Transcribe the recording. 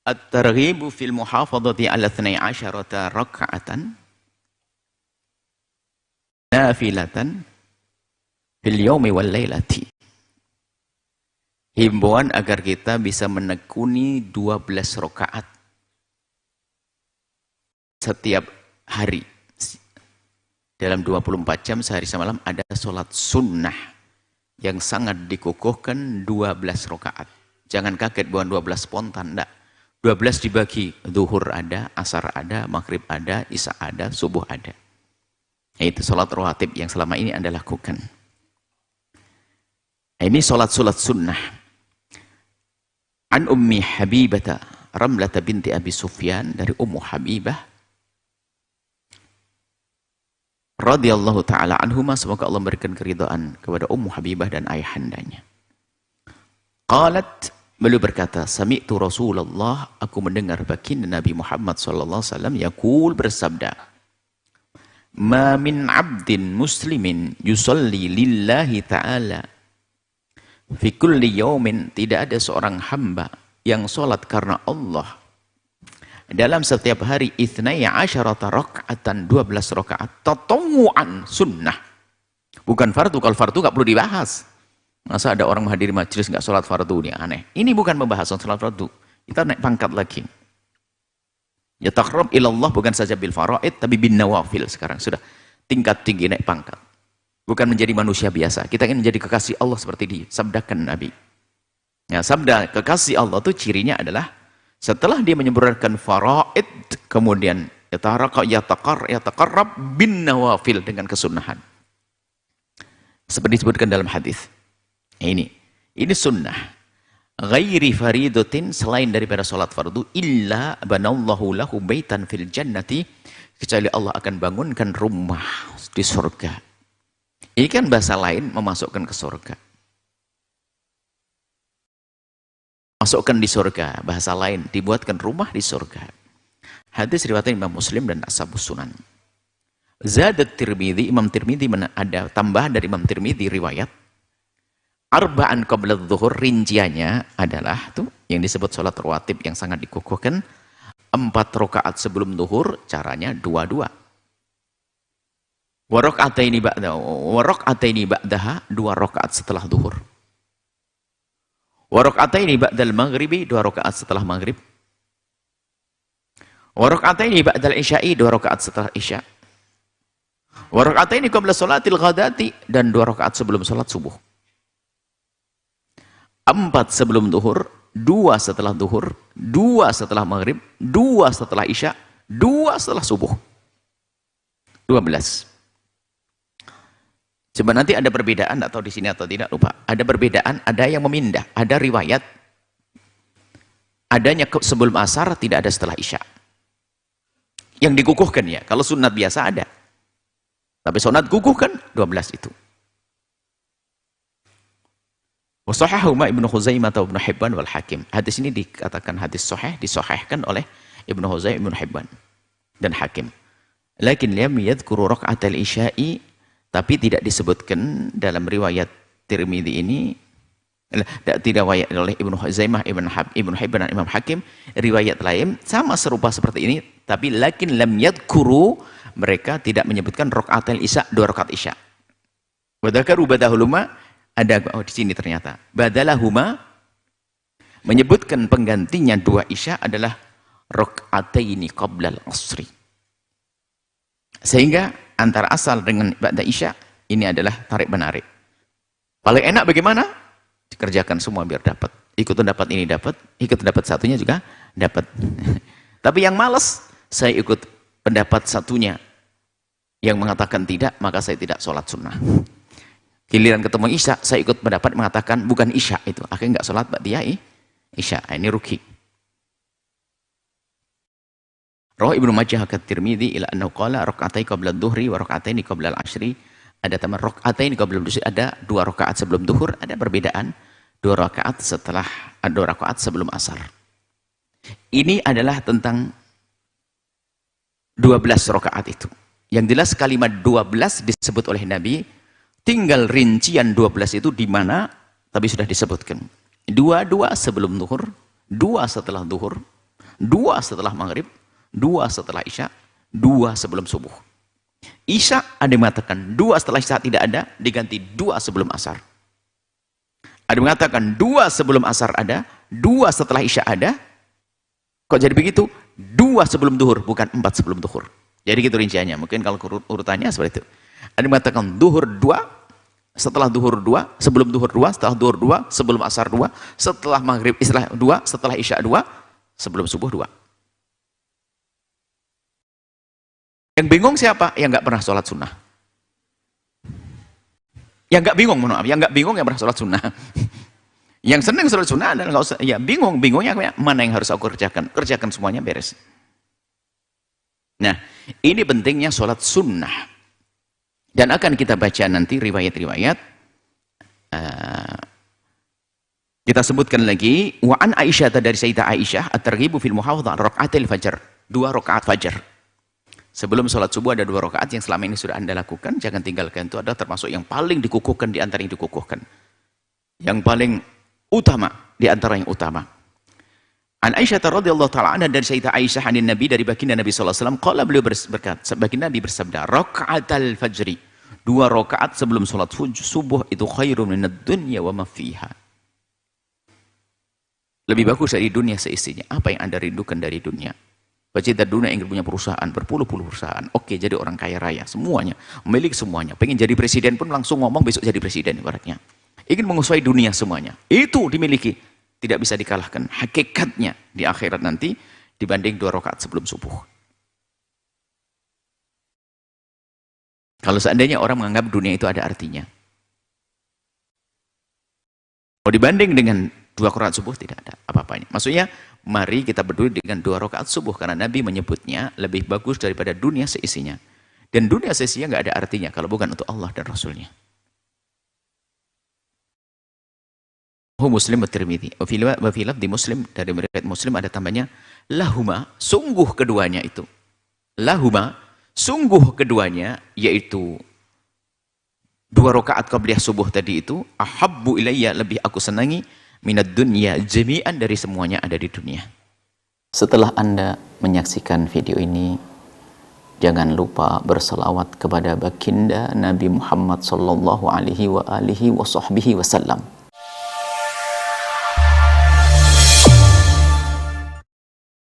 At-targhibu fil muhafadhati ala 12 raka'atan nafilatan fil yaumi wal lailati. Himbauan agar kita bisa menekuni 12 rakaat setiap hari. Dalam 24 jam sehari semalam ada sholat sunnah yang sangat dikukuhkan 12 rakaat. Jangan kaget bukan 12 spontan, enggak. 12 dibagi, zuhur ada, asar ada, maghrib ada, isya ada, subuh ada. Itu sholat rawatib yang selama ini Anda lakukan. Ini sholat-sholat sunnah. An Ummi Habibata Ramlata binti Abi Sufyan, dari Ummu Habibah radhiyallahu ta'ala anhuma, semoga Allah memberikan keridhaan kepada Ummu Habibah dan ayahandanya. Qalat, beliau berkata, sami'tu Rasulullah, aku mendengar baginda Nabi Muhammad sallallahu alaihi wasallam yaqul, bersabda, ma min 'abdin muslimin yusalli lillahi ta'ala fi kulli yawmin, tidak ada seorang hamba yang salat karena Allah dalam setiap hari 12 raka'atan, 12 rakaat tatawu'an, sunnah, bukan fardu. Kalau fardu enggak perlu dibahas. Masa ada orang menghadiri majelis enggak sholat fardu, ini aneh. Ini bukan pembahasan sholat fardu. Kita naik pangkat lagi. Ya taqarrab ilallah bukan saja bil faraid, tapi bin nawafil. Sekarang sudah tingkat tinggi, naik pangkat. Bukan menjadi manusia biasa. Kita ingin menjadi kekasih Allah seperti disabdakan Nabi. Ya, sabda kekasih Allah itu cirinya adalah setelah dia menyempurnakan faraid, kemudian yataqarrab bin nawafil, dengan kesunahan. Seperti disebutkan dalam hadis. Ini sunnah. Ghairi faridatin, selain daripada salat fardu, illa banallahu lahu baitan fil jannati, kecuali Allah akan bangunkan rumah di surga. Ini kan bahasa lain memasukkan ke surga. Masukkan di surga, bahasa lain dibuatkan rumah di surga. Hadis riwayat Imam Muslim dan Ashabus Sunan. Zadat Tirmidzi, Imam Tirmidzi ada tambahan dari Imam Tirmidzi riwayat arba'an qabla dhuhur, rinciannya adalah tuh yang disebut sholat rawatib yang sangat dikukuhkan, 4 rakaat sebelum zuhur, caranya 2-2. Wa raka'ataini ba'daha, 2 rakaat setelah zuhur. Wa raka'ataini ba'dal maghribi, 2 rakaat setelah maghrib. Wa raka'ataini ba'dal isya'i, 2 rakaat setelah isya'. Wa raka'ataini qabla sholatil ghadati, dan 2 rakaat sebelum sholat subuh. 4 sebelum zuhur, 2 setelah zuhur, 2 setelah maghrib, 2 setelah isya, 2 setelah subuh. 12. Coba nanti ada perbedaan, atau di sini atau tidak, lupa. Ada perbedaan, ada yang memindah, ada riwayat adanya sebelum asar, tidak ada setelah isya. Yang dikukuhkan ya, kalau sunat biasa ada. Tapi sunat kukuhkan 12 itu. Wasahahuma Ibnu Khuzaimah atau Ibnu Hibban wal Hakim. Hadis ini dikatakan hadis sahih, disahihkan oleh Ibnu Khuzaimah, Ibnu Hibban dan Hakim. Lakin lam yadhkuru raka'atal isya'i, tapi tidak disebutkan dalam riwayat Tirmidzi ini, tidak riwayat oleh Ibnu Khuzaimah, Ibnu Hibban dan Imam Hakim, riwayat lain sama serupa seperti ini, tapi lakin lam yadhkuru, mereka tidak menyebutkan raka'atal isya, 2 rakaat isya. Wa dzakaru badahuluma, ada di sini ternyata badalahuma, menyebutkan penggantinya 2 isya adalah raka'ataini qablal asri. Sehingga antara asal dengan ba'da isya ini adalah tarik menarik. Paling enak bagaimana? Dikerjakan semua biar dapat. Ikutan dapat ini dapat, ikut dapat satunya juga dapat. Tapi yang malas, saya ikut pendapat satunya yang mengatakan tidak, maka saya tidak sholat sunnah. Giliran ketemu isya, saya ikut pendapat mengatakan bukan isya itu. Akhirnya enggak sholat ba'diyah isya. Ini rugi. Rawah Ibnu Majah ke Tirmidzi ila annahu qala raka'atai qabla adh-dhuhri wa raka'ataini qabla al-'ashri. Ada tambahan raka'ataini qabla al-'ashri, ada 2 rakaat sebelum zuhur, ada perbedaan 2 rakaat setelah, 2 rakaat sebelum asar. Ini adalah tentang 12 rakaat itu. Yang jelas kalimat 12 disebut oleh Nabi. Tinggal rincian 12 itu di mana, tapi sudah disebutkan. 2 sebelum zuhur, 2 setelah zuhur, 2 setelah maghrib, 2 setelah isya, 2 sebelum subuh. Isya ada yang mengatakan 2 setelah isya tidak ada, diganti 2 sebelum asar. Ada yang mengatakan 2 sebelum asar ada, 2 setelah isya ada. Kok jadi begitu? 2 sebelum duhur, bukan 4 sebelum duhur. Jadi gitu rinciannya. Mungkin kalau urutannya seperti itu. Ada yang mengatakan duhur 2, setelah duhur 2, sebelum duhur 2, setelah duhur 2, sebelum asar 2, setelah maghrib islah 2, setelah isya 2, sebelum subuh 2. Yang bingung siapa? Yang nggak pernah sholat sunnah. Yang nggak bingung, mohon maaf, yang nggak bingung yang pernah sholat sunnah. Yang senang sholat sunnah adalah nggak usah, ya bingungnya mana yang harus aku kerjakan? Kerjakan semuanya beres. Nah, ini pentingnya sholat sunnah. Dan akan kita baca nanti riwayat-riwayat. Kita sebutkan lagi, wa an Aisyah, dari Sayyidah Aisyah, at-targhibu fil muhafadzah raka'atil fajr, 2 rakaat fajar. Sebelum sholat subuh ada 2 rakaat yang selama ini sudah Anda lakukan, jangan tinggalkan. Itu adalah termasuk yang paling dikukuhkan di antara yang dikukuhkan. Yang paling utama di antara yang utama. An Aisyah radhiyallahu ta'ala anha, dari Sayyidah Aisyah anin Nabi, dari baginda Nabi sallallahu alaihi wasallam, qala, beliau berkata, baginda Nabi bersabda, raka'atal fajri, 2 rakaat sebelum sholat subuh itu khairun minad dunya wa ma fiha. Lebih bagus dari dunia seisinya. Apa yang Anda rindukan dari dunia? Pecinta dunia ingin punya perusahaan, berpuluh-puluh perusahaan. Oke, jadi orang kaya raya, semuanya, memiliki semuanya. Pengen jadi presiden pun langsung ngomong besok jadi presiden ibaratnya. Ingin menguasai dunia semuanya. Itu dimiliki. Tidak bisa dikalahkan. Hakikatnya di akhirat nanti dibanding 2 rakaat sebelum subuh. Kalau seandainya orang menganggap dunia itu ada artinya. Kalau dibanding dengan 2 rakaat subuh tidak ada apa-apanya. Maksudnya, mari kita berdua dengan 2 rakaat subuh, karena Nabi menyebutnya lebih bagus daripada dunia seisinya. Dan dunia seisinya nggak ada artinya kalau bukan untuk Allah dan Rasulnya. Muslim at-Tirmidzi. Wa fi lafdzi Muslim, dari riwayat Muslim ada tambahnya, lahuma, sungguh keduanya itu. Lahuma, sungguh keduanya, yaitu 2 rakaat qabliyah subuh tadi itu, ahabbu ilayya, lebih aku senangi, minad dunya jami'an, dari semuanya ada di dunia. Setelah Anda menyaksikan video ini, jangan lupa berselawat kepada baginda Nabi Muhammad sallallahu alaihi wa alihi wa sahbihi wasallam.